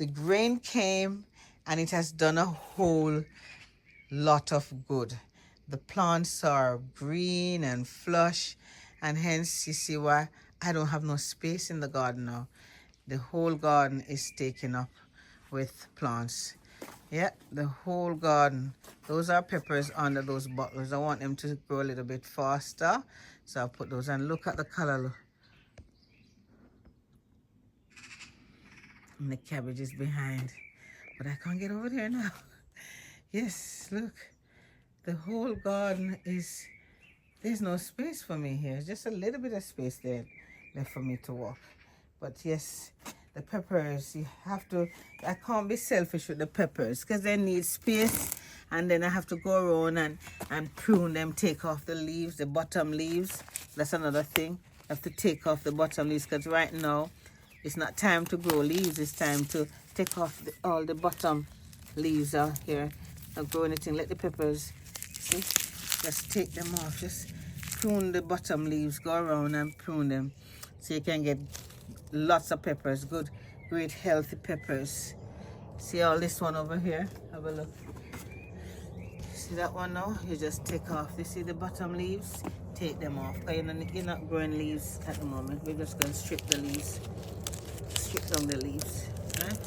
The rain came and it has done a whole lot of good. The plants are green and flush, and hence you see why I don't have no space in the garden now. The whole garden is taken up with plants. Yeah, the whole garden. Those are peppers under those bottles. I want them to grow a little bit faster, so I'll put those. And look at the color. Look. And the cabbages behind, but I can't get over there now. Yes, look, the whole garden is, there's no space for me here. Just a little bit of space there left for me to walk. But yes, the peppers, you have to, I can't be selfish with the peppers because they need space, and then I have to go around and prune them, take off the leaves, the bottom leaves. That's another thing. I have to take off the bottom leaves because right now it's not time to grow leaves. It's time to take off all the bottom leaves out here. Not grow anything. Let the peppers, see, just take them off. Just prune the bottom leaves. Go around and prune them so you can get lots of peppers. Good, great, healthy peppers. See all this one over here? Have a look. See that one now? You just take off. You see the bottom leaves? Take them off. You're not growing leaves at the moment. We're just going to strip the leaves. Strip down the leaves, right?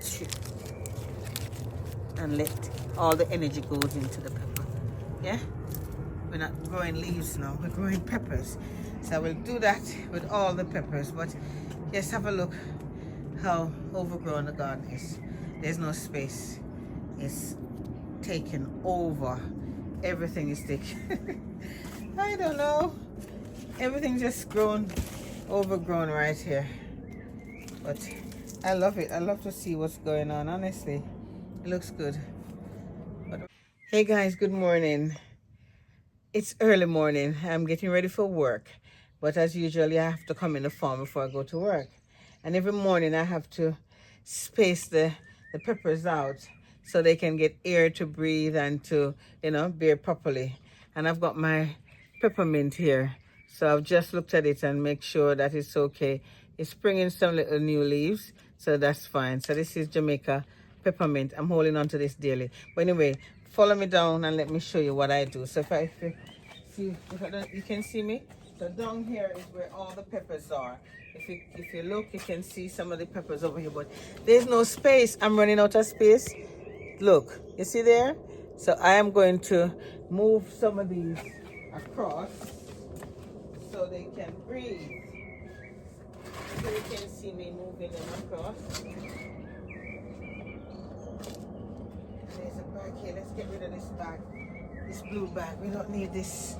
Strip. And let all the energy goes into the pepper. Yeah? We're not growing leaves now, we're growing peppers. So I will do that with all the peppers. But just have a look how overgrown the garden is. There's no space. It's taken over. Everything is taken. I don't know. Everything just overgrown right here. But I love it. I love to see what's going on, honestly. It looks good. But, hey guys, good morning. It's early morning. I'm getting ready for work. But as usual, I have to come in the farm before I go to work. And every morning I have to space the peppers out so they can get air to breathe and to, bear properly. And I've got my peppermint here. So I've just looked at it and make sure that it's okay. It's bringing some little new leaves, so that's fine. So this is Jamaica peppermint. I'm holding on to this daily. But anyway, follow me down and let me show you what I do. So you can see me. So down here is where all the peppers are. If you look, you can see some of the peppers over here, but there's no space. I'm running out of space. Look, you see there? So I am going to move some of these across so they can breathe. So you can see me moving them across. There's a bag here. Let's get rid of this bag. This blue bag. We don't need this.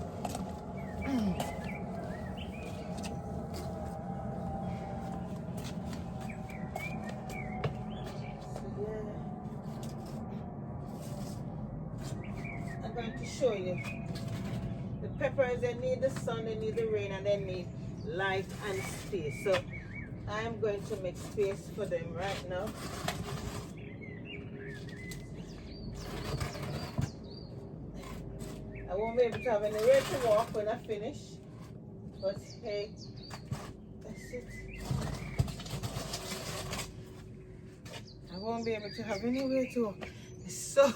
I'm going to show you. The peppers, they need the sun, they need the rain, and they need light and space. So I'm going to make space for them right now. I won't be able to have anywhere to walk when I finish, but hey, that's it. I won't be able to have anywhere to walk. So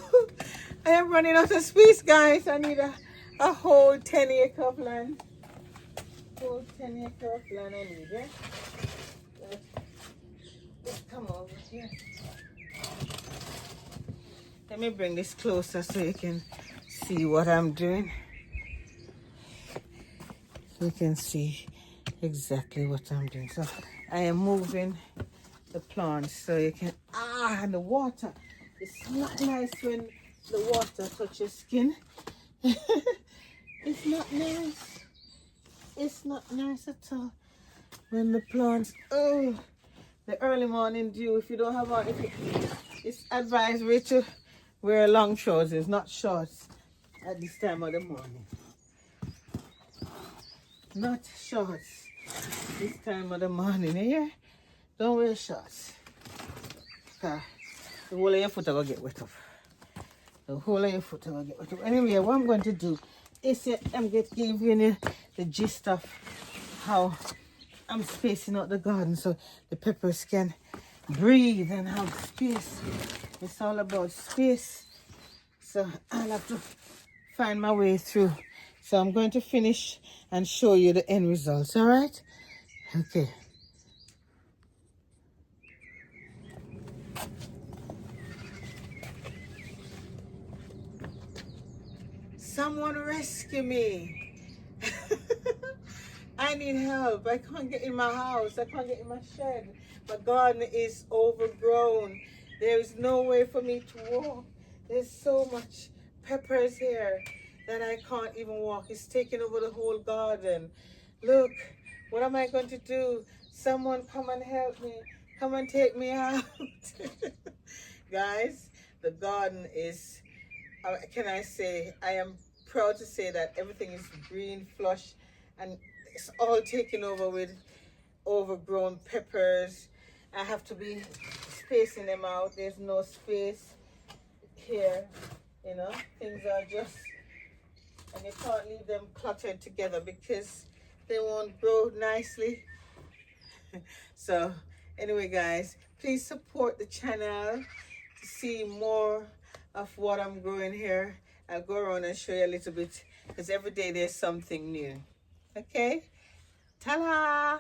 I am running out of space, guys. I need a whole 10-acre of land. Whole 10-acre of land I need, yeah? Let's come over here. Let me bring this closer so you can see what I'm doing. You can see exactly what I'm doing. So I am moving the plants so you can, and the water. It's not nice when the water touches skin. It's not nice. It's not nice at all when the plants, the early morning dew. If you don't have on, it's advisory to wear long trousers, not shorts at this time of the morning. Not shorts this time of the morning, yeah? Don't wear shorts. The whole of your foot will get wet up. The whole of your foot will get wet up. Anyway, what I'm going to do is I'm going to give you the gist of how I'm spacing out the garden so the peppers can breathe and have space. It's all about space. So I'll have to find my way through. So I'm going to finish and show you the end results, all right? Okay. Someone rescue me. I need help. I can't get in my house. I can't get in my shed. My garden is overgrown. There is no way for me to walk. There's so much peppers here that I can't even walk. It's taking over the whole garden. Look, what am I going to do? Someone come and help me. Come and take me out. Guys, the garden is, can I say, I am proud to say that everything is green, flush, and it's all taken over with overgrown peppers. I have to be spacing them out. There's no space here, you know. Things are just, and you can't leave them cluttered together because they won't grow nicely. So anyway, guys, please support the channel to see more of what I'm growing here. I'll go around and show you a little bit because every day there's something new. Okay, ta-da!